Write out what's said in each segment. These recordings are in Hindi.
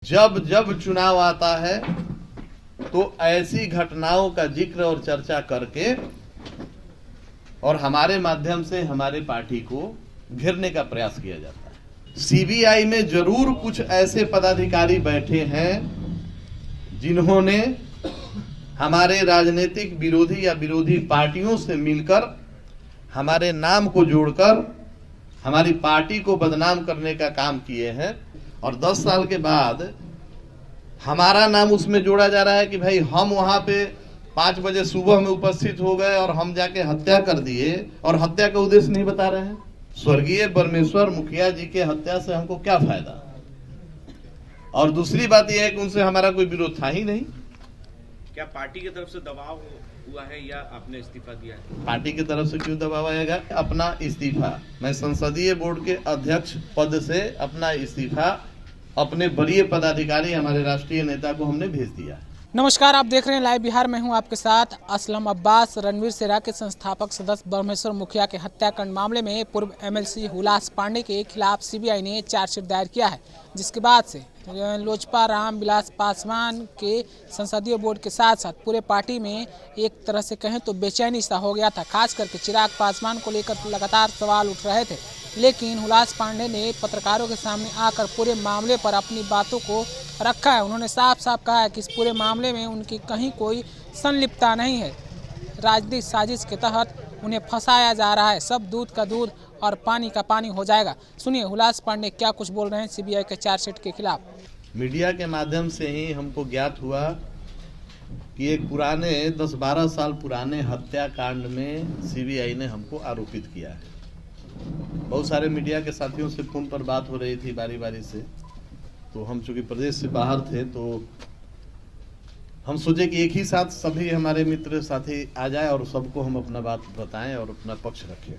जब जब चुनाव आता है तो ऐसी घटनाओं का जिक्र और चर्चा करके और हमारे माध्यम से हमारे पार्टी को घेरने का प्रयास किया जाता है। सीबीआई में जरूर कुछ ऐसे पदाधिकारी बैठे हैं जिन्होंने हमारे राजनीतिक विरोधी या विरोधी पार्टियों से मिलकर हमारे नाम को जोड़कर हमारी पार्टी को बदनाम करने का काम किए हैं और 10 साल के बाद हमारा नाम उसमें जोड़ा जा रहा है कि भाई हम वहां पे 5 बजे सुबह में उपस्थित हो गए और हम जाके हत्या कर दिए और हत्या का उद्देश्य नहीं बता रहे हैं। स्वर्गीय परमेश्वर मुखिया जी के हत्या से हमको क्या फायदा। और दूसरी बात यह है कि उनसे हमारा कोई विरोध था ही नहीं। क्या पार्टी की तरफ से दबाव हुआ है या आपने इस्तीफा दिया है? पार्टी की तरफ से क्यों दबाव आएगा? अपना इस्तीफा, मैं संसदीय बोर्ड के अध्यक्ष पद से अपना इस्तीफा अपने वरीय पदाधिकारी हमारे राष्ट्रीय नेता को हमने भेज दिया। नमस्कार, आप देख रहे हैं लाइव बिहार में हूं आपके साथ असलम अब्बास। रणवीर सेरा के संस्थापक सदस्य ब्रह्मेश्वर मुखिया के हत्याकांड मामले में पूर्व एमएलसी हुलास पांडे के खिलाफ सीबीआई ने चार्जशीट दायर किया है, जिसके बाद से लोजपा रामविलास पासवान के संसदीय बोर्ड के साथ साथ पूरे पार्टी में एक तरह से कहें तो बेचैनी सा हो गया था। खास करके चिराग पासवान को लेकर लगातार सवाल उठ रहे थे, लेकिन हुलास पांडे ने पत्रकारों के सामने आकर पूरे मामले पर अपनी बातों को रखा है। उन्होंने साफ साफ कहा है कि इस पूरे मामले में उनकी कहीं कोई संलिप्तता नहीं है। राजनीतिक साजिश के तहत उन्हें फंसाया जा रहा है। सब दूध का दूध और पानी का पानी हो जाएगा। सुनिए हुलास पांडे क्या कुछ बोल रहे हैं सीबीआई के चार्जशीट के खिलाफ। मीडिया के माध्यम से ही हमको ज्ञात हुआ कि एक पुराने 10-12 साल पुराने हत्याकांड में सीबीआई ने हमको आरोपित किया है। बहुत सारे मीडिया के साथियों से फोन पर बात हो रही थी बारी बारी से, तो हम चूंकि प्रदेश से बाहर थे तो हम सोचे कि एक ही साथ सभी हमारे मित्र साथी आ जाए और सबको हम अपना बात बताएं और अपना पक्ष रखें।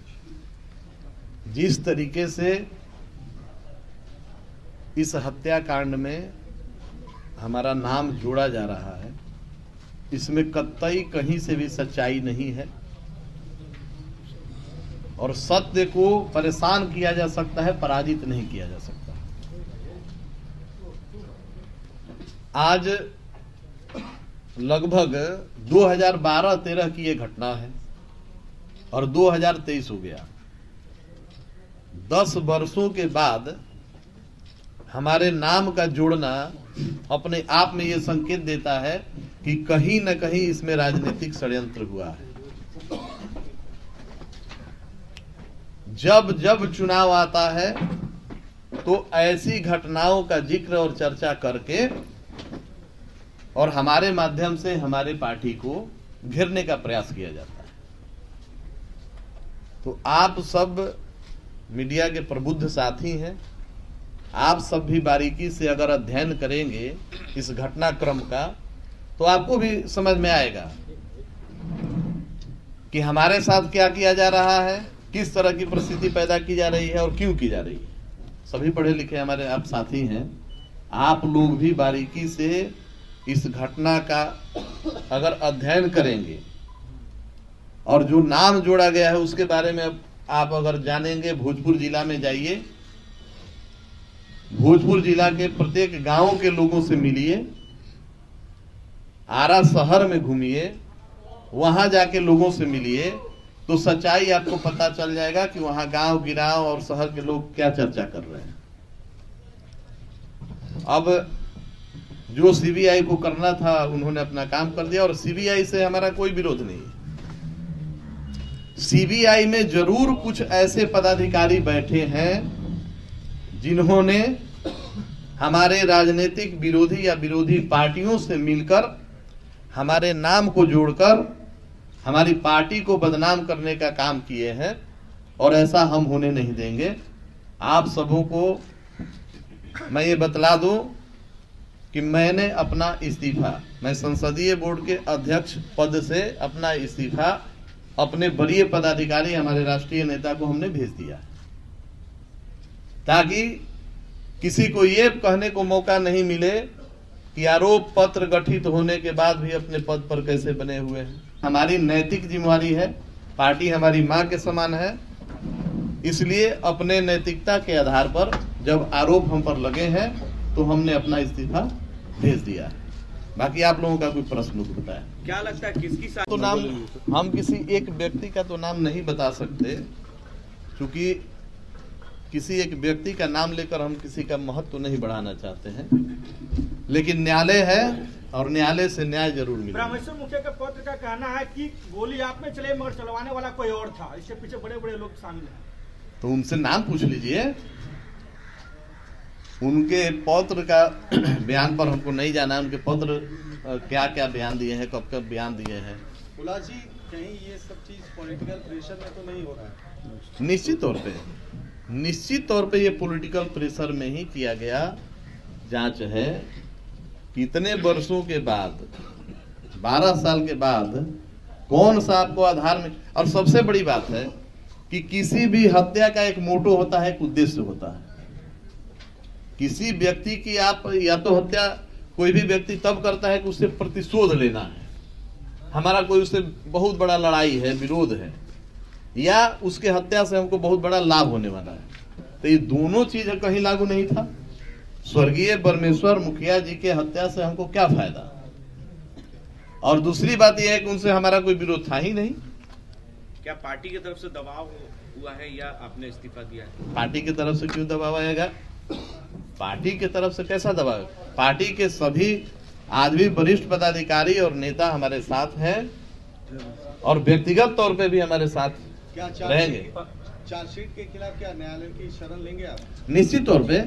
जिस तरीके से इस हत्याकांड में हमारा नाम जोड़ा जा रहा है, इसमें कतई कहीं से भी सच्चाई नहीं है और सत्य को परेशान किया जा सकता है, पराजित नहीं किया जा सकता। आज लगभग 2012-13 की ये घटना है और 2023 हो गया। 10 वर्षों के बाद हमारे नाम का जोड़ना अपने आप में ये संकेत देता है कि कहीं न कहीं इसमें राजनीतिक षड्यंत्र हुआ है। जब जब चुनाव आता है तो ऐसी घटनाओं का जिक्र और चर्चा करके और हमारे माध्यम से हमारे पार्टी को घेरने का प्रयास किया जाता है। तो आप सब मीडिया के प्रबुद्ध साथी हैं, आप सब भी बारीकी से अगर अध्ययन करेंगे इस घटनाक्रम का तो आपको भी समझ में आएगा कि हमारे साथ क्या किया जा रहा है, किस तरह की परिस्थिति पैदा की जा रही है और क्यों की जा रही है। सभी पढ़े लिखे हमारे आप साथी हैं, आप लोग भी बारीकी से इस घटना का अगर अध्ययन करेंगे और जो नाम जोड़ा गया है उसके बारे में आप अगर जानेंगे, भोजपुर जिला में जाइए, भोजपुर जिला के प्रत्येक गांव के लोगों से मिलिए, आरा शहर में घूमिए, वहां जाके लोगों से मिलिए, तो सच्चाई आपको पता चल जाएगा कि वहां गांव गिराव और शहर के लोग क्या चर्चा कर रहे हैं। अब जो सीबीआई को करना था उन्होंने अपना काम कर दिया और सीबीआई से हमारा कोई विरोध नहीं है। सीबीआई में जरूर कुछ ऐसे पदाधिकारी बैठे हैं जिन्होंने हमारे राजनीतिक विरोधी या विरोधी पार्टियों से मिलकर हमारे नाम को जोड़कर हमारी पार्टी को बदनाम करने का काम किए हैं और ऐसा हम होने नहीं देंगे। आप सबों को मैं ये बतला दूं कि मैंने अपना इस्तीफा, मैं संसदीय बोर्ड के अध्यक्ष पद से अपना इस्तीफा अपने वरीय पदाधिकारी हमारे राष्ट्रीय नेता को हमने भेज दिया, ताकि किसी को ये कहने को मौका नहीं मिले कि आरोप पत्र गठित होने के बाद भी अपने पद पर कैसे बने हुए हैं। हमारी नैतिक जिम्मेवारी है, पार्टी हमारी मां के समान है, इसलिए अपने नैतिकता के आधार पर जब आरोप हम पर लगे हैं तो हमने अपना इस्तीफा भेज दिया है। बाकी आप लोगों का कोई प्रश्न होता है क्या लगता है किसकी तो नाम हम किसी एक व्यक्ति का तो नाम नहीं बता सकते, क्योंकि किसी एक व्यक्ति का नाम लेकर हम किसी का महत्व नहीं बढ़ाना चाहते हैं, लेकिन न्यायालय है और न्यायालय से न्याय जरूर मिलेगा। ब्रह्मेश्वर मुखिया के पत्र का कहना है कि गोली आप में चले मगर चलवाने वाला कोई और था, इसके पीछे बड़े बड़े लोग शामिल हैं। तो उनसे नाम पूछ लीजिए। उनके पत्र का बयान पर हमको नहीं जाना है, उनके पत्र क्या क्या बयान दिए हैं, कब कब बयान दिए हैं। हुलास जी, कहीं ये सब चीज पॉलिटिकल प्रेशर में तो नहीं हो रहा है? निश्चित तौर पे ये पॉलिटिकल प्रेशर में ही किया गया जांच है। कितने वर्षों के बाद, 12 साल के बाद, कौन सा आपको आधार में। और सबसे बड़ी बात है कि किसी भी हत्या का एक मोटो होता है, एक उद्देश्य होता है। किसी व्यक्ति की आप या तो हत्या कोई भी व्यक्ति तब करता है कि उससे प्रतिशोध लेना है, हमारा कोई उससे बहुत बड़ा लड़ाई है, विरोध है, या उसके हत्या से हमको बहुत बड़ा लाभ होने वाला है। तो ये दोनों चीज कहीं लागू नहीं था। स्वर्गीय ब्रह्मेश्वर मुखिया जी के हत्या से हमको क्या फायदा। और दूसरी बात यह है कि उनसे हमारा कोई विरोध था ही नहीं। क्या पार्टी की तरफ से दबाव हुआ है या आपने इस्तीफा दिया है? पार्टी की तरफ से क्यों दबाव आएगा? पार्टी की तरफ से कैसा दबाव? पार्टी के सभी आज भी वरिष्ठ पदाधिकारी और नेता हमारे साथ हैं और व्यक्तिगत तौर पे भी हमारे साथ क्या रहेंगे। चार्जशीट के खिलाफ क्या न्यायालय की शरण लेंगे आप? निश्चित तौर पे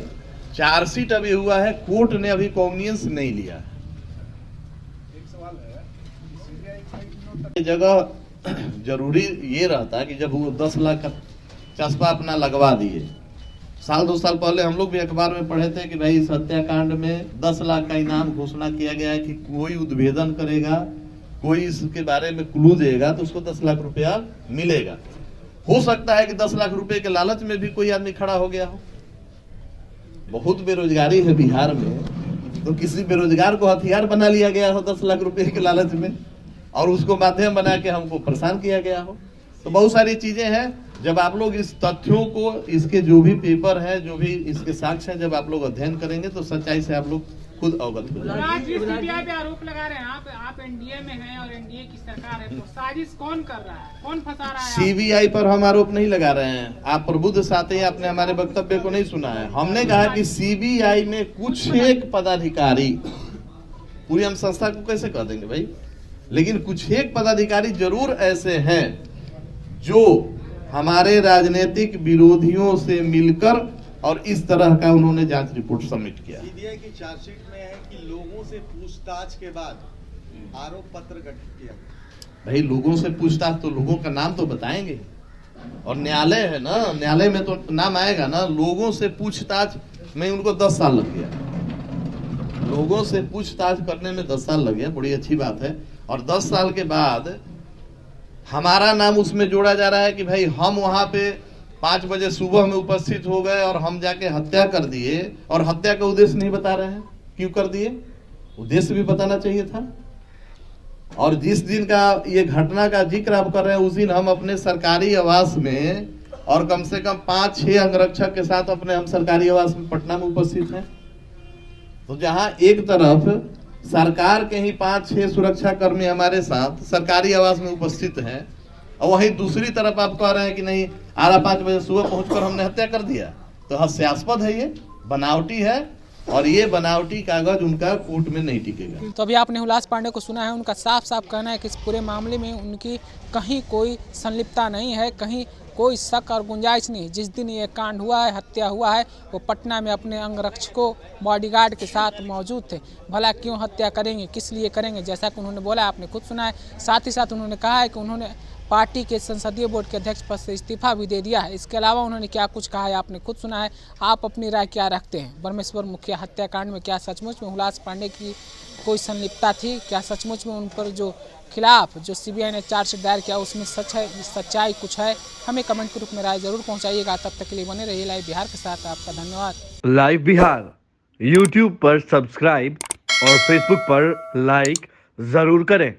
चार्जशीट अभी हुआ है, कोर्ट ने अभी कॉग्नियंस नहीं लिया। एक सवाल है, ये जगह जरूरी ये रहता है कि जब वो 10 लाख का चस्पा अपना लगवा दिए, साल 2 साल पहले हम लोग भी अखबार में पढ़े थे कि भाई इस हत्याकांड में 10 लाख का इनाम घोषणा किया गया है कि कोई उद्भेदन करेगा, कोई इसके बारे में क्लू देगा तो उसको 10 लाख रुपया मिलेगा। हो सकता है कि 10 लाख रुपए के लालच में भी कोई आदमी खड़ा हो गया हो। बहुत बेरोजगारी है बिहार में, तो किसी बेरोजगार को हथियार बना लिया गया हो 10 लाख रुपए के लालच में, और उसको माध्यम बना के हमको परेशान किया गया हो। तो बहुत सारी चीजें हैं। जब आप लोग इस तथ्यों को, इसके जो भी पेपर है, जो भी इसके साक्ष्य है, जब आप लोग अध्ययन करेंगे तो सच्चाई से आप लोग खुद अवगत हो जाएंगे। सीबीआई पे आरोप लगा रहे हैं आप एनडीए में हैं और एनडीए की सरकार है, तो साजिश कौन कर रहा है, कौन फंसा रहा है? सीबीआई पर हम आरोप नहीं लगा रहे हैं। आप प्रबुद्ध साथी, आपने हमारे वक्तव्य को नहीं सुना है। हमने कहा कि सीबीआई में कुछ एक पदाधिकारी, पूरी हम संस्था को कैसे कह देंगे भाई, लेकिन कुछ एक पदाधिकारी जरूर ऐसे हैं जो हमारे राजनीतिक विरोधियों से मिलकर और इस तरह का उन्होंने जांच रिपोर्ट सबमिट किया। सीबीआई की चार्जशीट में है कि लोगों से पूछताछ के बाद आरोप पत्र गठित किया। भाई लोगों से पूछताछ तो लोगों का नाम तो बताएंगे, और न्यायालय है ना, न्यायालय में तो नाम आएगा ना। लोगों से पूछताछ में उनको 10 साल लग गया। लोगों से पूछताछ करने में 10 साल लग गया, बड़ी अच्छी बात है। और 10 साल के बाद हमारा नाम उसमें जोड़ा जा रहा है कि भाई हम वहां पे 5 बजे सुबह में उपस्थित हो गए और हम जाके हत्या कर दिए, और हत्या का उद्देश्य नहीं बता रहे हैं। क्यों कर दिए? उद्देश्य भी बताना चाहिए था। और जिस दिन का ये घटना का जिक्र आप कर रहे हैं, उस दिन हम अपने सरकारी आवास में और कम से कम 5-6 अंगरक्षक के साथ अपने हम सरकारी आवास में पटना में उपस्थित हैं। तो जहां एक तरफ सरकार के ही 5-6 सुरक्षा कर्मी हमारे साथ सरकारी आवास में उपस्थित हैं, और वहीं दूसरी तरफ आप कह रहे हैं कि नहीं 5 बजे सुबह पहुंचकर हमने हत्या कर दिया, तो हास्यास्पद है, ये बनावटी है, और ये बनावटी कागज उनका कोर्ट में नहीं टिकेगा। तो अभी आपने हुलास पांडे को सुना है, उनका साफ साफ कहना है कि इस पूरे मामले में उनकी कहीं कोई संलिप्तता नहीं है, कहीं कोई शक और गुंजाइश नहीं। जिस दिन ये कांड हुआ है, हत्या हुआ है, वो पटना में अपने अंगरक्षकों बॉडीगार्ड के साथ मौजूद थे। भला क्यों हत्या करेंगे, किस लिए करेंगे, जैसा कि उन्होंने बोला, आपने खुद सुना है। साथ ही साथ उन्होंने कहा है कि उन्होंने पार्टी के संसदीय बोर्ड के अध्यक्ष पद से इस्तीफा भी दे दिया है। इसके अलावा उन्होंने क्या कुछ कहा है आपने खुद सुना है। आप अपनी राय क्या रखते हैं? ब्रह्मेश्वर मुखिया हत्याकांड में क्या सचमुच में हुलास पांडे की कोई संलिप्तता थी? क्या सचमुच में उन पर जो खिलाफ जो सीबीआई ने चार्जशीट दायर किया उसमें सच है, सच्चाई कुछ है? हमें कमेंट के रूप में राय जरूर पहुंचाइएगा। तब तक के लिए बने रहिए लाइव बिहार के साथ। आपका धन्यवाद। लाइव बिहार यूट्यूब पर सब्सक्राइब और फेसबुक पर लाइक जरूर करें।